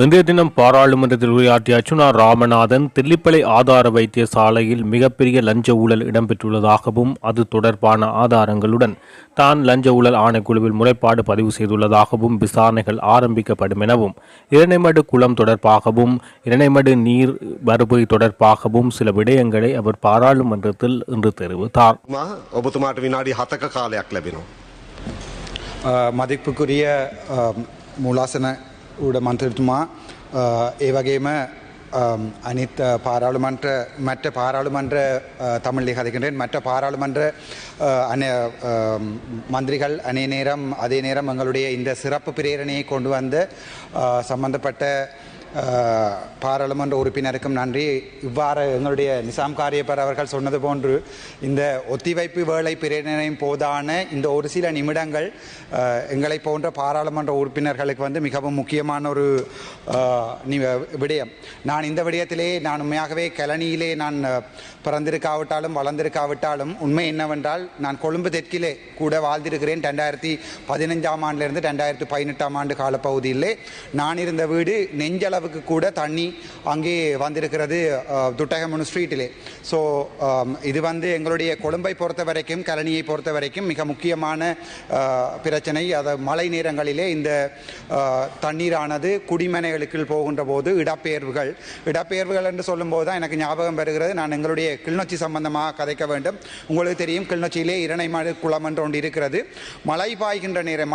இன்றைய தினம் பாராளுமன்றத்தில் உரையாற்றிய அர்ச்சுனா ராமநாதன் தில்லிப்பளை ஆதார வைத்தியசாலையில் மிகப்பெரிய லஞ்ச ஊழல் இடம்பெற்றுள்ளதாகவும் அது தொடர்பான ஆதாரங்களுடன் தான் லஞ்ச ஊழல் ஆணைக்குழுவில் முறைப்பாடு பதிவு செய்துள்ளதாகவும் விசாரணைகள் ஆரம்பிக்கப்படும் எனவும் இரணைமடு குளம் தொடர்பாகவும் இரணைமடு நீர் வருகை தொடர்பாகவும் சில விடயங்களை அவர் பாராளுமன்றத்தில் இன்று தெரிவித்தார். மதிப்புக்குரிய மூலாசன ஊட மந்திரித்துமா ඒවගේම අනිත් පාරාළුමන්ත්‍ර මැට පාරාළුමන්ත්‍ර தமிழிலே கதைக்கின்றேன் மற்ற பாராளுமன்ற மந்திரிகள் அதே நேரம் எங்களுடைய இந்த சிறப்பு பிரேரணையை கொண்டு வந்த சம்பந்தப்பட்ட பாராளுமன்ற உறுப்பினருக்கும் நன்றி. இவ்வாறு எங்களுடைய நிசாம் காரியப்பர் அவர்கள் சொன்னது போன்று இந்த ஒத்திவைப்பு வேளை பிரேரணையின் போதான இந்த ஒரு சில நிமிடங்கள் எங்களை போன்ற பாராளுமன்ற உறுப்பினர்களுக்கு மிகவும் முக்கியமான ஒரு விடயம். நான் இந்த விடயத்திலே நான் உண்மையாகவே கலனியிலே நான் பிறந்திருக்காவிட்டாலும் வளர்ந்திருக்காவிட்டாலும் உண்மை என்னவென்றால் நான் கொழும்பு தெற்கிலே கூட வாழ்ந்திருக்கிறேன். 2015ஆம் ஆண்டிலிருந்து 2018ஆம் ஆண்டு காலப்பகுதியிலே நான் இருந்த வீடு நெஞ்சளவுக்கு கூட தண்ணி அங்கே வந்திருக்கிறது துட்டகமனு ஸ்ட்ரீட்டிலே. ஸோ இது எங்களுடைய கொழும்பை பொறுத்த வரைக்கும் கலனியை பொறுத்த வரைக்கும் மிக முக்கியமான பிரச்சனை. மழை நேரங்களிலே இந்த தண்ணீரானது குடிமனைகளுக்கு போகின்ற போது இடப்பெயர்வுகள் என்று சொல்லும்போது தான் எனக்கு ஞாபகம் வருகிறது. நான் எங்களுடைய கிளிநொச்சி சம்பந்தமாக கதைக்க வேண்டும். உங்களுக்கு தெரியும், கிளிநொச்சியிலே இரணைமடு குளம் என்று ஒன்று இருக்கிறது. மழை பாய்கின்ற நேரம்,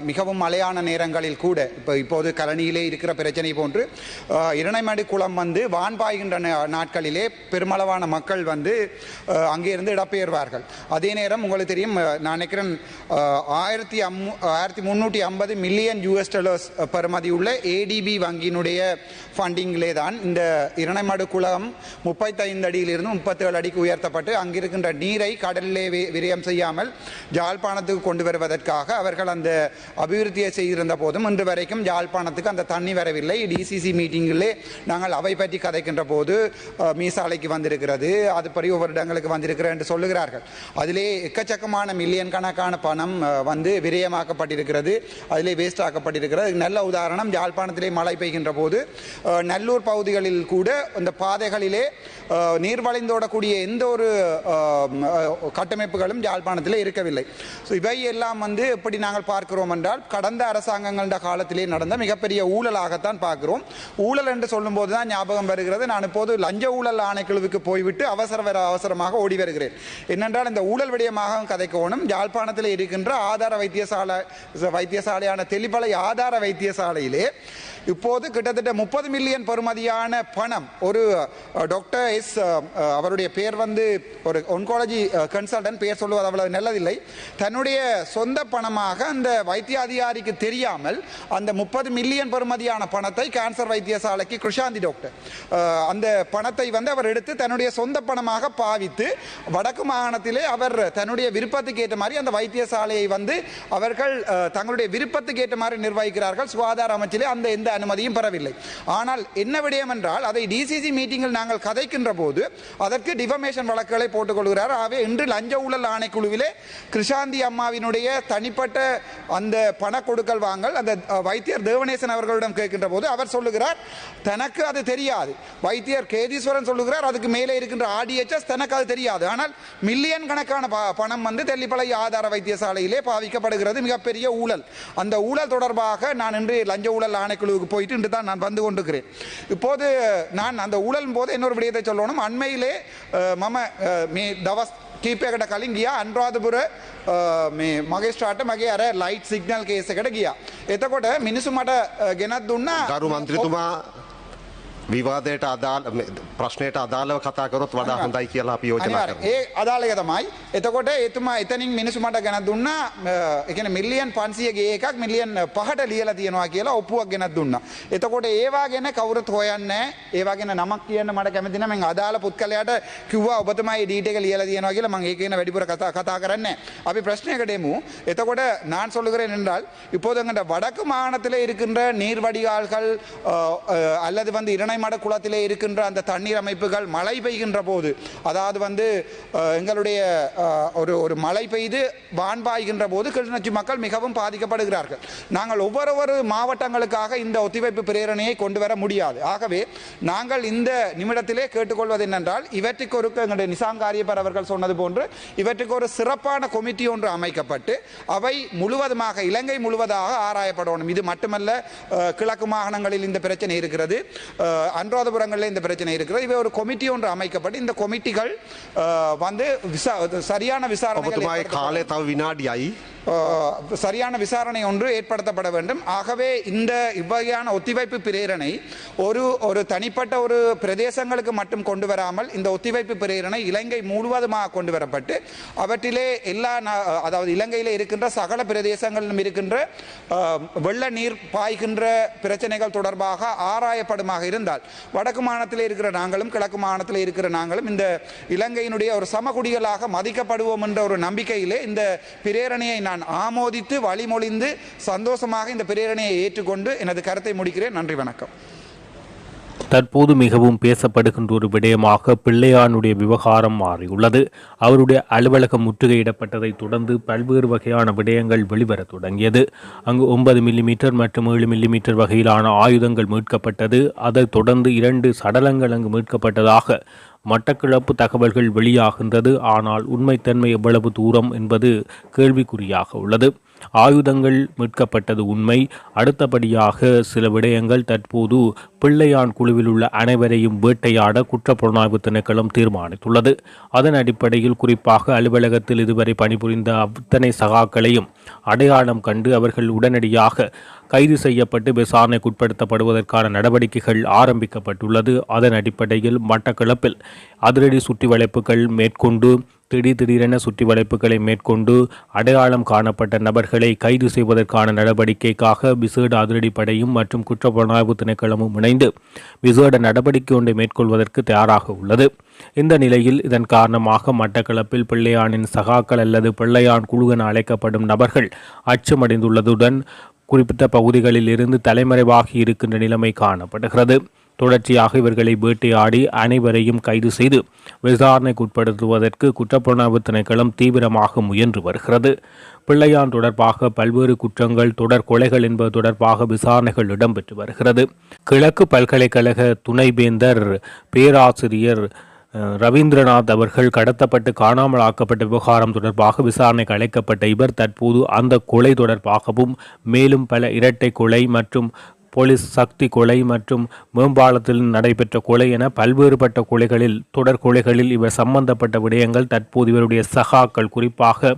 மிகவும் மழையான நேரங்களில் கூட இப்போது கலனியிலே இருக்கிற பிரச்சனை போன்று இரணைமடு குளம் வான் பாய்கின்ற நாட்களிலே பெருமளவான மக்கள் அங்கே இருந்து இடம்பெயர்வார்கள். அதே நேரம் உங்களுக்கு தெரியும், நான் நினைக்கிறேன் 1350 மில்லியன் US பெறுமதி உள்ள ஏடிபி வங்கியினுடைய ஃபண்டிங்கிலே தான் இந்த இரணைமடு குளம் 35 அடியிலிருந்து 37 அடிக்கு உயர்த்தப்பட்டு அங்கிருக்கின்ற நீரை கடலிலே விரயம் செய்யாமல் யாழ்ப்பாணத்துக்கு கொண்டு வருவதற்காக அவர்கள் அந்த அபிவிருத்தியை செய்திருந்த போதும் இன்று வரைக்கும் யாழ்ப்பாணத்துக்கு அந்த தண்ணி வரவில்லை. டிசிசி மீட்டிங்கிலே நாங்கள் அவை பற்றி கதைக்கின்ற போது மீசாலைக்கு வந்திருக்கிறது, அது படி ஒவ்வொரு இடங்களுக்கு வந்திருக்கிறது என்று சொல்லுகிறார்கள். அதிலே எக்கச்சக்கமான மில்லியன் கணக்கான பணம் விரயமாக்கப்பட்டிருக்கிறது, அதிலே வேஸ்ட் ஆக்கப்பட்டிருக்கிறது. நல்ல உதாரணம், யாழ்ப்பாணத்திலே மழை பெய்கின்ற போது நல்லூர் பகுதிகளில் கூட இந்த பாதைகளிலே நீர் வளைந்தோடக்கூடிய எந்த ஒரு கட்டமைப்புகளும் யாழ்ப்பாணத்தில் இருக்கவில்லை. ஸோ இவை எல்லாம் எப்படி நாங்கள் பார்க்கிறோம் என்றால் கடந்த அரசாங்கங்கள காலத்திலே நடந்த மிகப்பெரிய ஊழலாகத்தான் பார்க்கிறோம். ஊழல் என்று சொல்லும் போது தான் ஞாபகம் வருகிறது, நான் இப்போது லஞ்ச ஊழல் ஆணைக்குழுவுக்கு போய்விட்டு அவசரமாக ஓடி வருகிறேன். என்னென்றால் இந்த ஊழல் விடயமாக கதைக்கணும். யாழ்ப்பாணத்தில் இருக்கின்ற ஆதார வைத்தியசாலையான தெல்லிப்பளை ஆதார வைத்தியசாலையிலே இப்போது கிட்டத்தட்ட 30 மில்லியன் பெறுமதியான பணம் ஒரு டாக்டர் எஸ் அவருடைய பேர் ஒரு ஒன்காலஜி கன்சல்டன்ட், பேர் சொல்லுவது அவ்வளவு நல்லதில்லை, தன்னுடைய சொந்த பணமாக அந்த வைத்திய அதிகாரிக்கு தெரியாமல் அந்த 30 மில்லியன் பெறுமதியான பணத்தை கேன்சர் வைத்தியசாலைக்கு கிருஷாந்தி டாக்டர் அந்த பணத்தை அவர் எடுத்து தன்னுடைய சொந்த பணமாக பாவித்து வடக்கு மாகாணத்திலே அவர் தன்னுடைய விருப்பத்துக்கு ஏற்ற மாதிரி அந்த வைத்தியசாலையை அவர்கள் தங்களுடைய விருப்பத்துக்கு ஏற்ற மாதிரி நிர்வகிக்கிறார்கள். சுகாதார அமைச்சிலே அந்த எந்த அனுமதியும் பெறவில்லை. ஆனால் என்ன விடயம் என்றால் அதை டிசிசி மீட்டிங்கில் நாங்கள் கதைக்கின்ற போது அதற்கு டிஃபமேஷன் வழக்குகளை போட்டுக் கொள்கிறார். ஆகவே இன்று லஞ்ச ஊழல் ஆணைக்குழுவிலே கிருஷாந்தி அம்மாவினுடைய தனிப்பட்ட அந்த பண கொடுக்கல் வாங்கல் அந்த வைத்தியர் தேவநேசன் அவர்களிடம் கேட்கின்ற போது அவர் சொல்லுகிறார் தனக்கு அது தெரியாது. வைத்தியர் கேதீஸ்வரன் சொல்லுகிறார் அதுக்கு மேலே இருக்கின்ற RDHS தனக்கு அது தெரியாது. ஆனால் மில்லியன் கணக்கான பணம் தெல்லிப்பளை ஆதார வைத்தியசாலையிலே பாவிக்கப்படுகிறது. மிகப்பெரிய ஊழல். அந்த ஊழல் தொடர்பாக நான் இன்று லஞ்ச ஊழல் ஆணைக்குழுவுக்கு போயிட்டு இன்று தான் நான் வந்து கொண்டிருக்கிறேன். இப்போது நான் அந்த ஊழல் போது இன்னொரு விடயத்தை சொல்லணும். அண்மையிலே මම මේ දවස් කීපයකට කලින් ගියා අනුරාධපුර මේ මගේස්ත්‍රාට් මගේ අර ලයිට් සිග්නල් කේස් එකට ගියා. එතකොට මිනිස්සු මට ගෙනත් දුන්නා ගරු මන්ත්‍රීතුමා විවාදයට අදාළ ප්‍රශ්නයට අදාළව කතා කරොත් වඩා හොඳයි කියලා අපි යෝජනා කරනවා. ඒ අදාළ එක තමයි. එතකොට එතුමා එතනින් මිනිස්සු මට ගෙනත් දුන්නා. ඒ කියන්නේ මිලියන් 500 ගේ එකක් මිලියන් 5ට ලියලා තියෙනවා කියලා ඔප්පුවක් ගෙනත් දුන්නා. එතකොට ඒවා ගැන කවුරුත් හොයන්නේ නැහැ. ඒවා ගැන නමක් කියන්න මට කැමති නැහැ. මම අදාළ පුත්කලයට කිව්වා ඔබතුමා මේ ඩීට් එක ලියලා තියෙනවා කියලා. මම ඒක ගැන වැඩිපුර කතා කරන්නේ නැහැ. අපි ප්‍රශ්නයකට එමු. එතකොට நான் சொல்லுகிறேன் என்றால் இப்போது எங்கட வடக்கு மாகாணத்தில் இருக்கின்ற நீர் வடிகால்கள் அல்லது இரணைமடு மட குளத்திலே இருக்கின்ற அந்த தண்ணீர் அமைப்புகள் மழை பெய்கின்ற போது, அதாவது வந்து எங்களுடைய ஒரு மழை பெய்து வான்பாய்கின்ற போது கிளிநொச்சி மக்கள் மிகவும் பாதிக்கப்படுகிறார்கள். நாங்கள் ஒவ்வொரு மாவட்டங்களுக்காக இந்த ஒத்திவைப்பு பிரேரணையை கொண்டு வர முடியாது. ஆகவே நாங்கள் இந்த நிமிடத்திலே கேட்டுக்கொள்வது என்னென்றால், இவற்றுக்கு ஒரு எங்களுடைய நிசாம் காரியப்பர் அவர்கள் சொன்னது போன்று இவற்றுக்கு ஒரு சிறப்பான கமிட்டி ஒன்று அமைக்கப்பட்டு அவை முழுவதுமாக இலங்கை முழுவதாக ஆராயப்படணும். இது மட்டுமல்ல, கிழக்கு மாகாணங்களில் இந்த பிரச்சனை இருக்கிறது, அனுராதபுரங்களில் இந்த பிரச்சனை இருக்கிறது. இவை ஒரு கமிட்டி ஒன்று அமைக்கப்பட்டு இந்த கமிட்டிகள் வந்து சரியான சரியான விசாரணை ஒன்று ஏற்படுத்தப்பட வேண்டும். ஆகவே இந்த இவ்வகையான ஒத்திவைப்பு பிரேரணை ஒரு தனிப்பட்ட ஒரு பிரதேசங்களுக்கு மட்டும் கொண்டு வராமல் இந்த ஒத்திவைப்பு பிரேரணை இலங்கை முழுவதுமாக கொண்டு வரப்பட்டு அவற்றிலே அதாவது இலங்கையில் இருக்கின்ற சகல பிரதேசங்களிலும் இருக்கின்ற வெள்ள நீர் பாய்கின்ற பிரச்சனைகள் தொடர்பாக ஆராயப்படுமாக இருந்தால் வடக்கு மாநிலத்தில் இருக்கிற நாங்களும் கிழக்கு மாநிலத்தில் இருக்கிற நாங்களும் இந்த இலங்கையினுடைய ஒரு சமகுடிகளாக மதிக்கப்படுவோம் என்ற ஒரு நம்பிக்கையிலே இந்த பிரேரணையை நான் ஆமோதித்து வழிமொழிந்து சந்தோஷமாக இந்த பிரேரணையை ஏற்றுக்கொண்டு எனது கருத்தை முடிக்கிறேன். நன்றி, வணக்கம். தற்போது மிகவும் பேசப்படுகின்ற ஒரு விடயமாக பிள்ளையானுடைய விவகாரம் மாறியுள்ளது. அவருடைய அலுவலகம் முற்றுகையிடப்பட்டதை தொடர்ந்து பல்வேறு வகையான விடயங்கள் வெளிவர தொடங்கியது. அங்கு 9 மில்லிமீட்டர் மற்றும் 7 மில்லிமீட்டர் வகையிலான ஆயுதங்கள் மீட்கப்பட்டது. அதைத் தொடர்ந்து 2 சடலங்கள் அங்கு மீட்கப்பட்டதாக மட்டக்களப்பு தகவல்கள் வெளியாகின்றது. ஆனால் உண்மைத்தன்மை எவ்வளவு தூரம் என்பது கேள்விக்குறியாக உள்ளது. ஆயுதங்கள் மீட்கப்பட்டது உண்மை. அடுத்தபடியாக சில விடயங்கள் தற்போது பிள்ளையான் குழுவில் உள்ள அனைவரையும் வேட்டையாட குற்றப்புலனாய்வு திணைக்களம் தீர்மானித்துள்ளது. அதன் அடிப்படையில் குறிப்பாக அலுவலகத்தில் இதுவரை பணிபுரிந்த அத்தனை சகாக்களையும் அடையாளம் கண்டு அவர்கள் உடனடியாக கைது செய்யப்பட்டு விசாரணைக்குட்படுத்தப்படுவதற்கான நடவடிக்கைகள் ஆரம்பிக்கப்பட்டுள்ளது. அதன் அடிப்படையில் மட்டக்களப்பில் அதிரடி சுற்றி வளைப்புகள் மேற்கொண்டு திடீரென சுற்றி வளைப்புகளை மேற்கொண்டு அடையாளம் காணப்பட்ட நபர்களை கைது செய்வதற்கான நடவடிக்கைக்காக விசேட அதிரடிப்படையும் மற்றும் குற்றப்புலனாய்வு திணைக்களமும் இணைந்து விசேட நடவடிக்கை ஒன்றை மேற்கொள்வதற்கு தயாராக உள்ளது. இந்த நிலையில் இதன் காரணமாக மட்டக்களப்பில் பிள்ளையானின் சகாக்கள் அல்லது பிள்ளையான் குழு என அழைக்கப்படும் நபர்கள் அச்சமடைந்துள்ளதுடன் குறிப்பிட்ட பகுதிகளில் இருந்து தலைமறைவாகி இருக்கின்ற நிலைமை காணப்படுகிறது. தொடர்ச்சியாக இவர்களை வேட்டையாடி அனைவரையும் கைது செய்து விசாரணைக்குட்படுத்துவதற்கு குற்றப்புலனாய்வு திணைக்களம் தீவிரமாக முயன்று வருகிறது. பிள்ளையான் தொடர்பாக பல்வேறு குற்றங்கள், தொடர் கொலைகள் என்பது தொடர்பாக விசாரணைகள் இடம்பெற்று வருகிறது. கிழக்கு பல்கலைக்கழக துணைவேந்தர் பேராசிரியர் ரவீந்திரநாத் அவர்கள் கடத்தப்பட்டு காணாமல் ஆக்கப்பட்ட விவகாரம் தொடர்பாக விசாரணைக்கு அழைக்கப்பட்ட இவர் தற்போது அந்த கொலை தொடர்பாகவும் மேலும் பல இரட்டை கொலை மற்றும் போலீஸ் சக்தி கொலை மற்றும் மேம்பாலத்தில் நடைபெற்ற கொலை என பல்வேறுபட்ட கொலைகளில் தொடர் கொலைகளில் இவர் சம்பந்தப்பட்ட விடயங்கள் தற்போது இவருடைய சகாக்கள் குறிப்பாக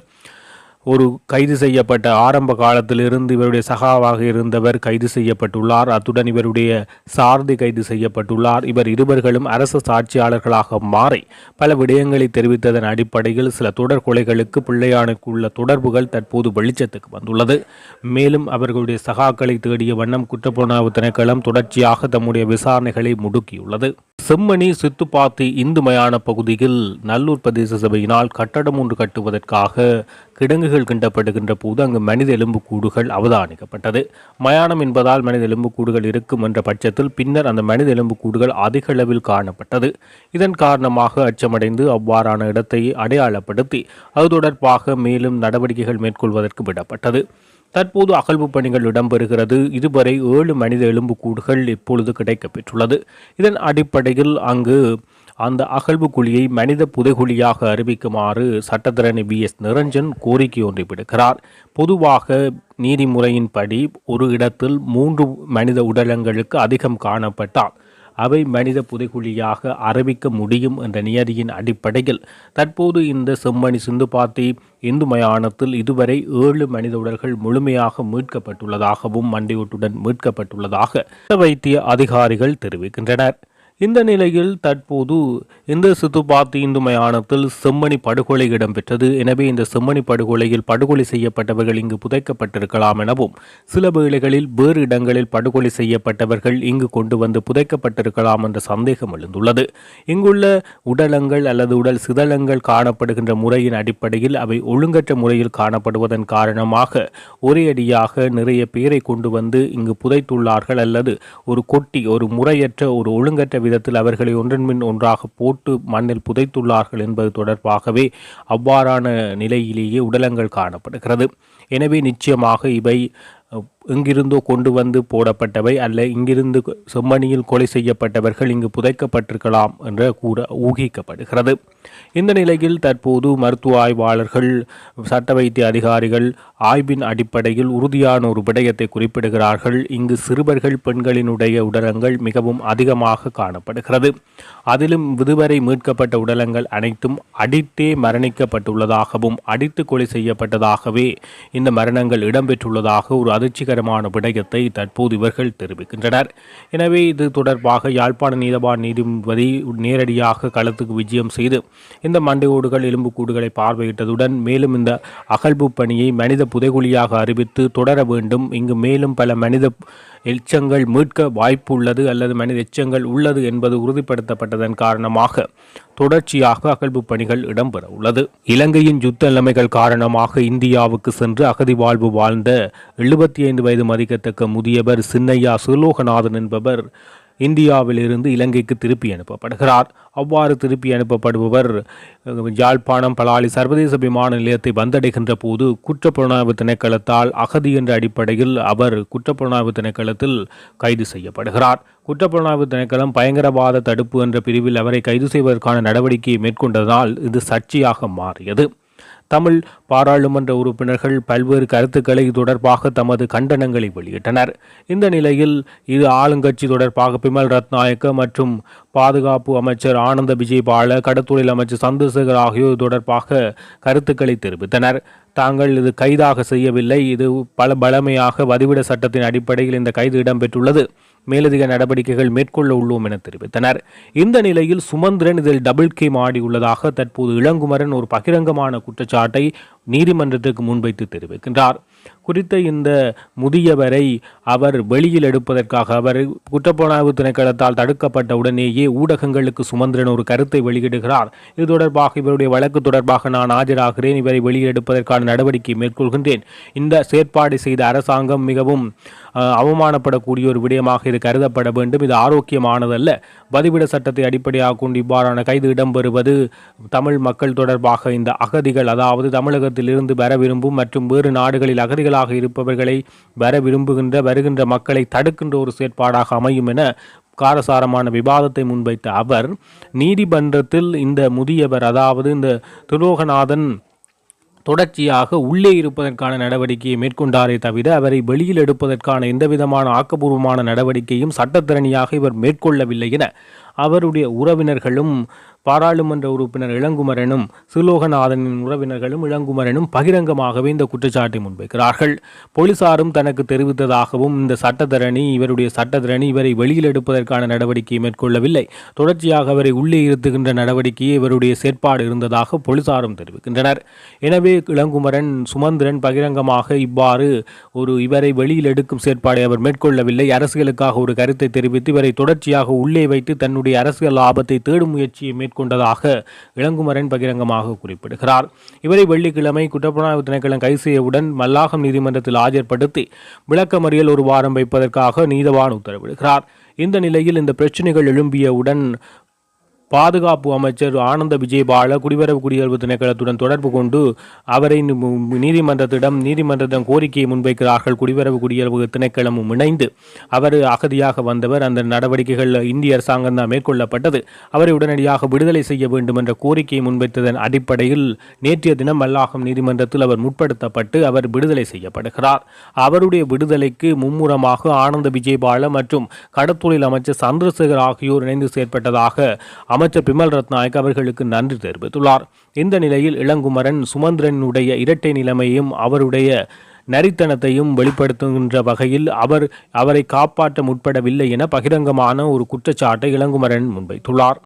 ஒரு கைது செய்யப்பட்ட ஆரம்ப காலத்திலிருந்து இவருடைய சகாவாக இருந்தவர் கைது செய்யப்பட்டுள்ளார். அத்துடன் இவருடைய சாரதி கைது செய்யப்பட்டுள்ளார். இவர் இருவர்களும் அரசு சாட்சியாளர்களாக மாறி பல விடயங்களை தெரிவித்ததன் அடிப்படையில் சில தொடர் கொலைகளுக்கு பிள்ளையானுக்கு உள்ள தொடர்புகள் தற்போது வெளிச்சத்துக்கு வந்துள்ளது. மேலும் அவர்களுடைய சகாக்களை தேடிய வண்ணம் குற்றப்புலனாய்வு திணைக்களம் தொடர்ச்சியாக தம்முடைய விசாரணைகளை முடுக்கியுள்ளது. செம்மணி சித்துப்பாத்தி இந்து மயான பகுதியில் நல்லூர் பிரதேச சபையினால் கட்டடம் ஒன்று கட்டுவதற்காக கிடங்குகள் கிண்டப்படுகின்ற போது அங்கு மனித எலும்புக்கூடுகள் அவதானிக்கப்பட்டது. மயானம் என்பதால் மனித எலும்புக்கூடுகள் இருக்கும் என்ற பட்சத்தில் பின்னர் அந்த மனித எலும்புக்கூடுகள் அதிக அளவில் காணப்பட்டது. இதன் காரணமாக அச்சமடைந்து அவ்வாறான இடத்தை அடையாளப்படுத்தி அது தொடர்பாக மேலும் நடவடிக்கைகள் மேற்கொள்வதற்கு விடப்பட்டது. தற்போது அகழ்வு பணிகள் இடம்பெறுகிறது. இதுவரை 7 மனித எலும்புக்கூடுகள் இப்பொழுது கிடைக்கப்பெற்றுள்ளது. இதன் அடிப்படையில் அங்கு அந்த அகழ்வு குழியை மனித புதைகுழியாக அறிவிக்குமாறு சட்டத்தரணி VS நிரஞ்சன் கோரிக்கை ஒன்றை விடுக்கிறார். பொதுவாக நீதிமுறையின்படி ஒரு இடத்தில் 3 மனித உடலங்களுக்கு அதிகம் காணப்பட்டால் அவை மனித புதைகுழியாக அறிவிக்க முடியும் என்ற நியதியின் அடிப்படையில் தற்போது இந்த செம்மணி சிந்துப்பாத்தி இந்து மயானத்தில் இதுவரை 7 மனித உடல்கள் முழுமையாக மீட்கப்பட்டுள்ளதாகவும் மண்டையோட்டுடன் மீட்கப்பட்டுள்ளதாக வைத்திய அதிகாரிகள் தெரிவிக்கின்றனர். இந்த நிலையில் தற்போது இந்த சித்துப்பாத்தி இந்து மயானத்தில் செம்மணி படுகொலை இடம்பெற்றது. எனவே இந்த செம்மணி படுகொலையில் படுகொலை செய்யப்பட்டவர்கள் இங்கு புதைக்கப்பட்டிருக்கலாம் எனவும், சில வேளைகளில் வேறு இடங்களில் படுகொலை செய்யப்பட்டவர்கள் இங்கு கொண்டு வந்து புதைக்கப்பட்டிருக்கலாம் என்ற சந்தேகம் எழுந்துள்ளது. இங்குள்ள உடலங்கள் அல்லது உடல் சிதலங்கள் காணப்படுகின்ற முறையின் அடிப்படையில் அவை ஒழுங்கற்ற முறையில் காணப்படுவதன் காரணமாக ஒரேயடியாக நிறைய பேரை கொண்டு வந்து இங்கு புதைத்துள்ளார்கள் அல்லது ஒரு முறையற்ற ஒரு ஒழுங்கற்ற விதத்தில் அவர்களை ஒன்றன் பின் ஒன்றாக போட்டு மண்ணில் புதைத்துள்ளார்கள் என்பது தொடர்பாகவே அவ்வாறான நிலையிலேயே உடலங்கள் காணப்படுகிறது. எனவே நிச்சயமாக இவை எங்கிருந்தோ கொண்டு வந்து போடப்பட்டவை அல்ல, இங்கிருந்து செம்மணியில் கொலை செய்யப்பட்டவர்கள் இங்கு புதைக்கப்பட்டிருக்கலாம் என்று ஊகிக்கப்படுகிறது. இந்த நிலையில் தற்போது மருத்துவ ஆய்வாளர்கள், சட்ட வைத்திய அதிகாரிகள் ஆய்வின் அடிப்படையில் உறுதியான ஒரு விடயத்தை குறிப்பிடுகிறார்கள். இங்கு சிறுவர்கள், பெண்களினுடைய உடலங்கள் மிகவும் அதிகமாக காணப்படுகிறது. அதிலும் இதுவரை மீட்கப்பட்ட உடலங்கள் அனைத்தும் அடித்தே மரணிக்கப்பட்டுள்ளதாகவும் அடித்து கொலை செய்யப்பட்டதாகவே இந்த மரணங்கள் இடம்பெற்றுள்ளதாக ஒரு அதிர்ச்சிகரமான விடயத்தை தற்போது இவர்கள் தெரிவிக்கின்றனர். எனவே இது தொடர்பாக யாழ்ப்பாண நீதிபதி நேரடியாக களத்துக்கு விஜயம் செய்து இந்த மண்டையோடுகள், எலும்புக்கூடுகளை பார்வையிட்டதுடன் மேலும் இந்த அகழ்வு பணியை மனித புதைகுழியாக அறிவித்து தொடர வேண்டும். இங்கு மேலும் பல மனித எச்சங்கள் மீட்க வாய்ப்பு உள்ளது அல்லது மனித எச்சங்கள் உள்ளது என்பது உறுதிப்படுத்தப்பட்டதன் காரணமாக தொடர்ச்சியாக அகழ்வு பணிகள் இடம்பெற உள்ளது. இலங்கையின் யுத்த நிலைமைகள் காரணமாக இந்தியாவுக்கு சென்று அகதி வாழ்வு வாழ்ந்த 75 வயது மதிக்கத்தக்க முதியவர் சின்னையா சுலோகநாதன் என்பவர் இந்தியாவிலிருந்து இலங்கைக்கு திருப்பி அனுப்பப்படுகிறார். அவ்வாறு திருப்பி அனுப்பப்படுபவர் யாழ்ப்பாணம் பலாலி சர்வதேச விமான நிலையத்தை வந்தடைகின்ற போது குற்றப்புலனாய்வு திணைக்களத்தால் அகதி என்ற அடிப்படையில் அவர் குற்றப்புலனாய்வு திணைக்களத்தில் கைது செய்யப்படுகிறார். குற்றப்புலனாய்வு திணைக்களம் பயங்கரவாத தடுப்பு என்ற பிரிவில் அவரை கைது செய்வதற்கான நடவடிக்கையை மேற்கொண்டதால் இது சர்ச்சையாக மாறியது. தமிழ் பாராளுமன்ற உறுப்பினர்கள் பல்வேறு கருத்துக்களை தொடர்பாக தமது கண்டனங்களை வெளியிட்டனர். இந்த நிலையில் இது ஆளுங்கட்சி தொடர்பாக பிமல் ரத்நாயக்க மற்றும் பாதுகாப்பு அமைச்சர் ஆனந்த விஜயபால, கடத்தொழில் அமைச்சர் சந்திரசேகர் ஆகியோர் தொடர்பாக கருத்துக்களை தெரிவித்தனர். தாங்கள் இது கைதாக செய்யவில்லை, இது பலமையாக வதிவிட சட்டத்தின் அடிப்படையில் இந்த கைது இடம்பெற்றுள்ளது, மேலதிக நடவடிக்கைகள் மேற்கொள்ள உள்ளோம் என தெரிவித்தனர். இந்த நிலையில் சுமந்திரன் இதில் டபுள் கேம் ஆடியுள்ளதாக தற்போது இளங்குமரன் ஒரு பகிரங்கமான குற்றச்சாட்டை நீதிமன்றத்திற்கு முன்வைத்து தெரிவிக்கின்றார். குறித்த இந்த முதியவரை அவர் வெளியில் எடுப்பதற்காக அவர் குற்றப்புலனாய்வு திணைக்களத்தால் தடுக்கப்பட்ட உடனேயே ஊடகங்களுக்கு சுமந்திரன் ஒரு கருத்தை வெளியிடுகிறார். இது தொடர்பாக இவருடைய வழக்கு தொடர்பாக நான் ஆஜராகிறேன், இவரை வெளியில் எடுப்பதற்கான நடவடிக்கை மேற்கொள்கின்றேன். இந்த செயற்பாடு செய்த அரசாங்கம் மிகவும் அவமானப்படக்கூடிய ஒரு விடயமாக இது கருதப்பட வேண்டும். இது ஆரோக்கியமானதல்ல. வதிவிட சட்டத்தை அடிப்படையாக கொண்டு இவ்வாறான கைது இடம்பெறுவது தமிழ் மக்கள் தொடர்பாக இந்த அகதிகள், அதாவது தமிழகத்தில் இருந்து வர விரும்பும் மற்றும் வேறு நாடுகளில் அகதிகளாக இருப்பவர்களை வருகின்ற மக்களை தடுக்கின்ற ஒரு செயற்பாடாக அமையும் என காரசாரமான விவாதத்தை முன்வைத்த அவர் நீதிமன்றத்தில் இந்த முதியவர், அதாவது இந்த துலோகநாதன் தொடர்ச்சியாக உள்ளே இருப்பதற்கான நடவடிக்கையை மேற்கொண்டாரே தவிர அவரை வெளியில் எடுப்பதற்கான எந்தவிதமான ஆக்கப்பூர்வமான நடவடிக்கையும் சட்டத்திறனியாக இவர் மேற்கொள்ளவில்லை என அவருடைய உறவினர்களும் பாராளுமன்ற உறுப்பினர் இளங்குமரனும் சுலோகநாதனின் உறவினர்களும் இளங்குமரனும் பகிரங்கமாகவே இந்த குற்றச்சாட்டை முன்வைக்கிறார்கள். போலீசாரும் தனக்கு தெரிவித்ததாகவும் இவருடைய சட்டத்திரணி இவரை வெளியில் எடுப்பதற்கான நடவடிக்கையை மேற்கொள்ளவில்லை, தொடர்ச்சியாக அவரை உள்ளே இருத்துகின்ற நடவடிக்கையே இவருடைய செயற்பாடு இருந்ததாக போலீசாரும் தெரிவிக்கின்றனர். எனவே இளங்குமரன் சுமந்திரன் பகிரங்கமாக இவ்வாறு இவரை வெளியில் எடுக்கும் செயற்பாடை அவர் மேற்கொள்ளவில்லை, அரசியலுக்காக ஒரு கருத்தை தெரிவித்து இவரை தொடர்ச்சியாக உள்ளே வைத்து தன்னுடைய அரசியல் லாபத்தை தேடும் முயற்சியை மேற்கொண்டதாக இளங்குமரன் பகிரங்கமாக குறிப்பிடுகிறார். இவரை வெள்ளிக்கிழமை குற்றப்புலனாய்வு திணைக்களம் கைது செய்யவுடன் மல்லாகம் நீதிமன்றத்தில் ஆஜர்படுத்தி விளக்கமறியல் ஒரு வாரம் வைப்பதற்காக நீதவான் உத்தரவிடுகிறார். இந்த நிலையில் இந்த பிரச்சனைகள் எழும்பியவுடன் பாதுகாப்பு அமைச்சர் ஆனந்த விஜயபால குடிவரவு குடியேறுவு திணைக்களத்துடன் தொடர்பு கொண்டு அவரை நீதிமன்றத்திடம் கோரிக்கையை முன்வைக்கிறார்கள். குடிவரவு குடியேறுவு திணைக்களமும் இணைந்து அவர் அகதியாக வந்தவர், அந்த நடவடிக்கைகள் இந்திய அரசாங்கம் தான் மேற்கொள்ளப்பட்டது, அவரை உடனடியாக விடுதலை செய்ய வேண்டும் என்ற கோரிக்கையை முன்வைத்ததன் அடிப்படையில் நேற்றைய தினம் மல்லாகம் நீதிமன்றத்தில் அவர் முற்படுத்தப்பட்டு அவர் விடுதலை செய்யப்படுகிறார். அவருடைய விடுதலைக்கு மும்முரமாக ஆனந்த விஜயபால மற்றும் கடத்தொழில் அமைச்சர் சந்திரசேகர் ஆகியோர் இணைந்து செயற்பட்டதாக அமைச்சர் பிமல் ரத்நாயக் அவர்களுக்கு நன்றி தெரிவித்துள்ளார். இந்த நிலையில் இளங்குமரன் சுமந்திரனுடைய இரட்டை நிலைமையும் அவருடைய நரித்தனத்தையும் வெளிப்படுத்துகின்ற வகையில் அவரை காப்பாற்ற முற்படவில்லை என பகிரங்கமான ஒரு குற்றச்சாட்டை இளங்குமரன் முன்வைத்துள்ளார்.